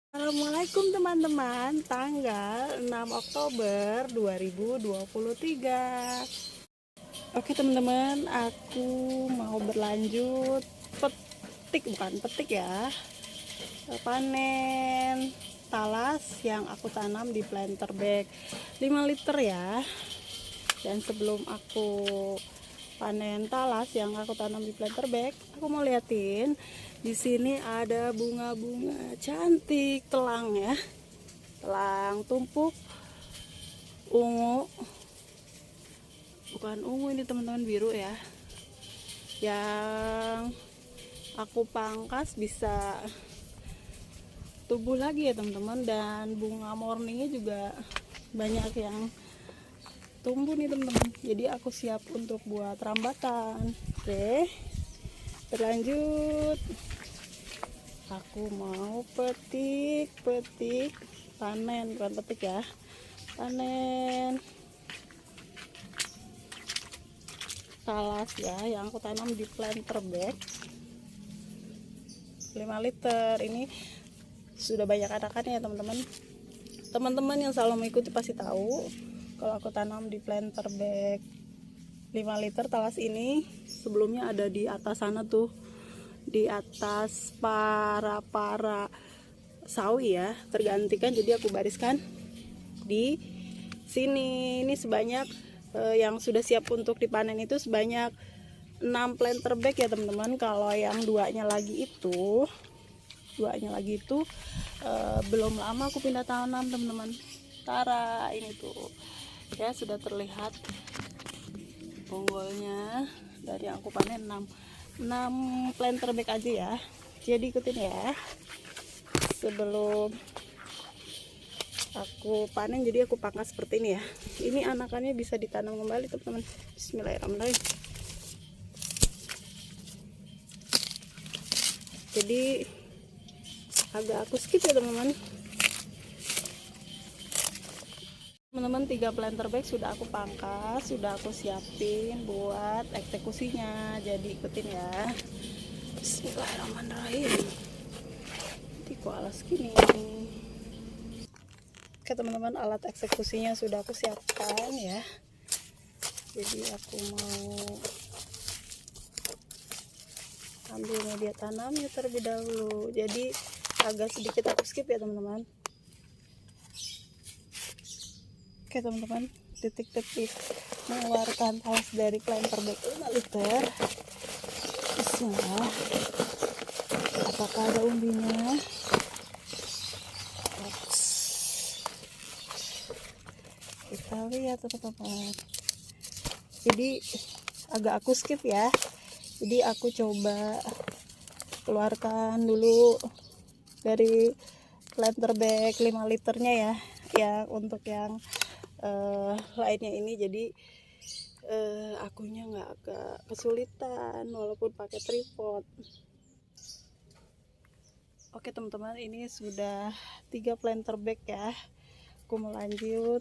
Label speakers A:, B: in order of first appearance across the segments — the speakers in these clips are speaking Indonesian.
A: Assalamualaikum teman-teman, tanggal 6 Oktober 2023. Oke teman-teman, aku mau berlanjut bukan petik ya, panen talas yang aku tanam di planter bag 5 liter ya. Dan sebelum aku panen talas yang aku tanam di planter bag, aku mau liatin di sini ada bunga-bunga cantik telang ya, telang tumpuk ungu, bukan ungu ini teman-teman, biru ya, yang aku pangkas bisa tumbuh lagi ya teman-teman. Dan bunga morningnya juga banyak yang tumbuh nih teman-teman, jadi aku siap untuk buat rambatan. Oke, berlanjut, aku mau petik panen, bukan petik ya, panen talas ya yang aku tanam di planter bag 5 liter. Ini sudah banyak anakannya ya teman-teman. Teman-teman yang selalu mengikuti pasti tahu kalau aku tanam di planter bag 5 liter talas ini. Sebelumnya ada di atas sana tuh, di atas para sawi ya, tergantikan, jadi aku bariskan di sini. Ini sebanyak yang sudah siap untuk dipanen itu sebanyak 6 planter bag ya teman-teman. Kalau yang duanya lagi itu belum lama aku pindah tanam teman-teman. Tara, ini tuh ya sudah terlihat bonggolnya dari yang aku panen 6 planter bag aja ya. Jadi ikutin ya sebelum aku panen. Jadi aku pangkas seperti ini ya. Ini anakannya bisa ditanam kembali teman-teman. Bismillahirrahmanirrahim. Jadi agak aku skip ya teman-teman. Teman-teman, 3 planter bag sudah aku pangkas, sudah aku siapin buat eksekusinya. Jadi ikutin ya. Bismillahirrahmanirrahim. Nanti kok alas gini. Oke teman-teman, alat eksekusinya sudah aku siapkan ya. Jadi aku mau ambil media tanamnya terlebih dahulu. Jadi agak sedikit aku skip ya teman-teman. Oke teman-teman, detik-detik mengeluarkan talas dari planter bag 5 liter. Bismillah. Apakah ada umbinya? Kita lihat teman-teman. Jadi agak aku skip ya. Jadi aku coba keluarkan dulu dari planter bag 5 liternya ya. Ya untuk yang lainnya ini, jadi akunya nggak agak kesulitan walaupun pakai tripod. Oke teman-teman, ini sudah 3 planter bag ya. Aku mau lanjut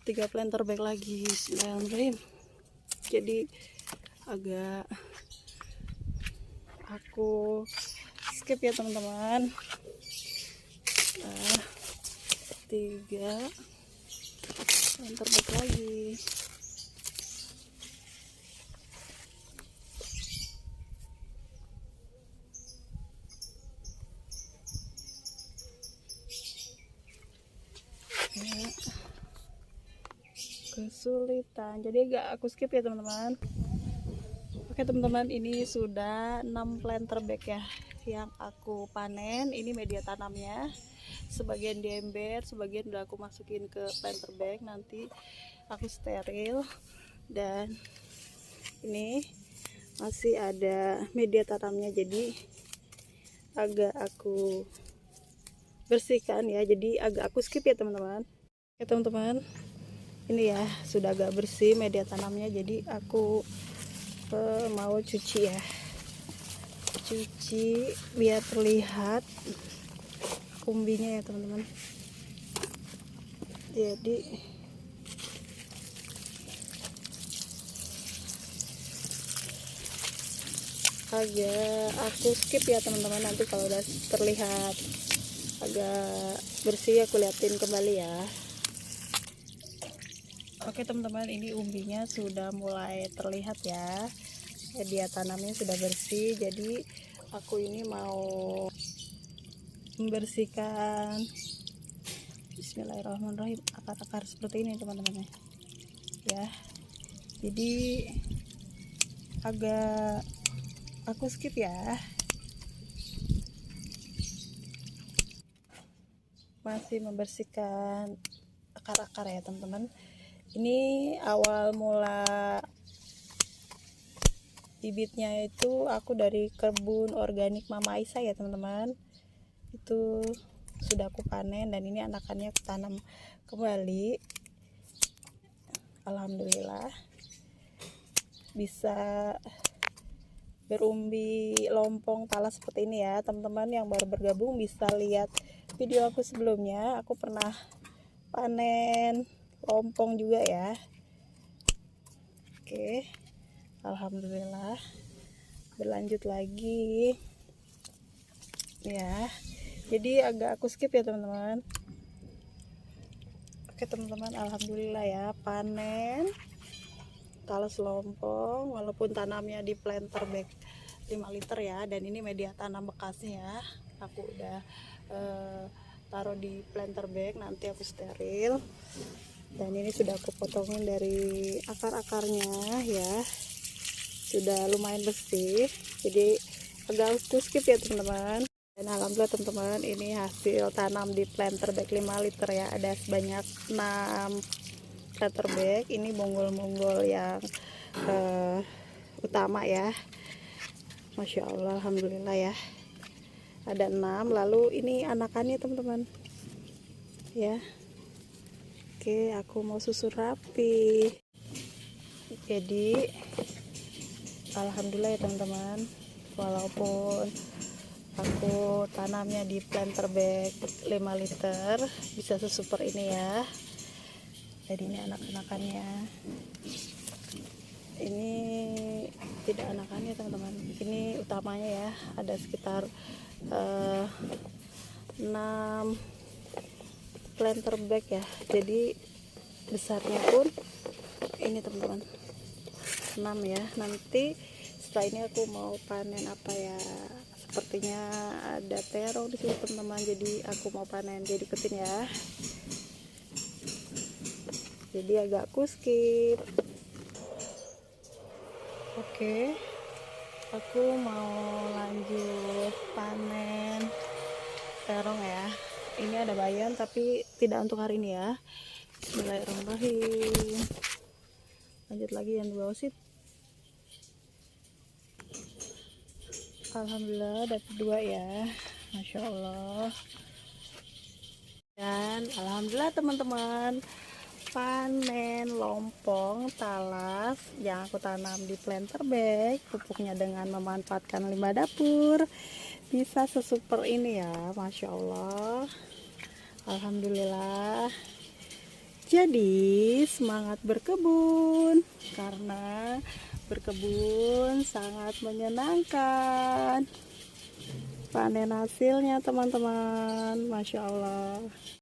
A: 3 planter bag lagi. Bismillahirrahmanirrahim. Jadi agak aku skip ya teman-teman. 3 planter bag lagi. Ya, kesulitan, jadi agak aku skip ya teman-teman. Oke teman-teman, ini sudah 6 planter bag ya yang aku panen. Ini media tanamnya, sebagian di ember, sebagian udah aku masukin ke planter bag, nanti aku steril. Dan ini masih ada media tanamnya, jadi agak aku bersihkan ya, jadi agak aku skip ya teman-teman. Oke teman-teman, ini ya sudah agak bersih media tanamnya, jadi aku mau cuci ya, cuci biar terlihat umbinya ya teman-teman. Jadi agak aku skip ya teman-teman, nanti kalau udah terlihat agak bersih, aku liatin kembali ya. Oke teman-teman, ini umbinya sudah mulai terlihat ya, dia tanamnya sudah bersih. Jadi aku ini mau membersihkan, bismillahirrahmanirrahim, akar-akar seperti ini teman-teman ya. Jadi agak aku skip ya, masih membersihkan akar-akar ya teman-teman. Ini awal mula bibitnya itu aku dari kebun organik Mama Aisyah ya teman-teman. Itu sudah aku panen dan ini anakannya aku tanam kembali. Alhamdulillah bisa berumbi lompong talas seperti ini ya teman-teman. Yang baru bergabung bisa lihat video aku sebelumnya, aku pernah panen lompong juga ya. Oke, alhamdulillah. Berlanjut lagi ya. Jadi agak aku skip ya teman-teman. Oke teman-teman, alhamdulillah ya, panen talas lompong walaupun tanamnya di planter bag 5 liter ya. Dan ini media tanam bekasnya ya, aku udah taruh di planter bag, nanti aku steril. Dan ini sudah aku potongin dari akar-akarnya ya, sudah lumayan bersih, jadi agak aku skip ya teman-teman. Dan alhamdulillah teman-teman, ini hasil tanam di planter bag 5 liter ya, ada sebanyak 6 planter bag. Ini bonggol-bonggol yang utama ya, Masya Allah, alhamdulillah ya, ada 6. Lalu ini anakannya teman-teman ya. Oke, aku mau susun rapi. Jadi alhamdulillah ya teman-teman, walaupun aku tanamnya di planter bag 5 liter bisa sesuper ini ya. Jadi ini anak-anakannya, ini tidak anakannya teman-teman, ini utamanya ya, ada sekitar 6 planter bag ya. Jadi besarnya pun ini teman-teman 6 ya. Nanti setelah ini aku mau panen apa ya, sepertinya ada terong di sini teman-teman, jadi aku mau panen, jadi ikutin ya. Jadi agak aku skip. Oke, aku mau lanjut panen terong ya. Ini ada bayam tapi tidak untuk hari ini ya. Bismillahirrahmanirrahim. Lanjut lagi yang di bawah sih. Alhamdulillah dapat 2 ya, Masya Allah. Dan alhamdulillah teman-teman, panen lompong talas yang aku tanam di planter bag, pupuknya dengan memanfaatkan limbah dapur, bisa sesuper ini ya, Masya Allah, alhamdulillah. Jadi semangat berkebun, karena berkebun sangat menyenangkan. Panen hasilnya teman-teman, Masya Allah.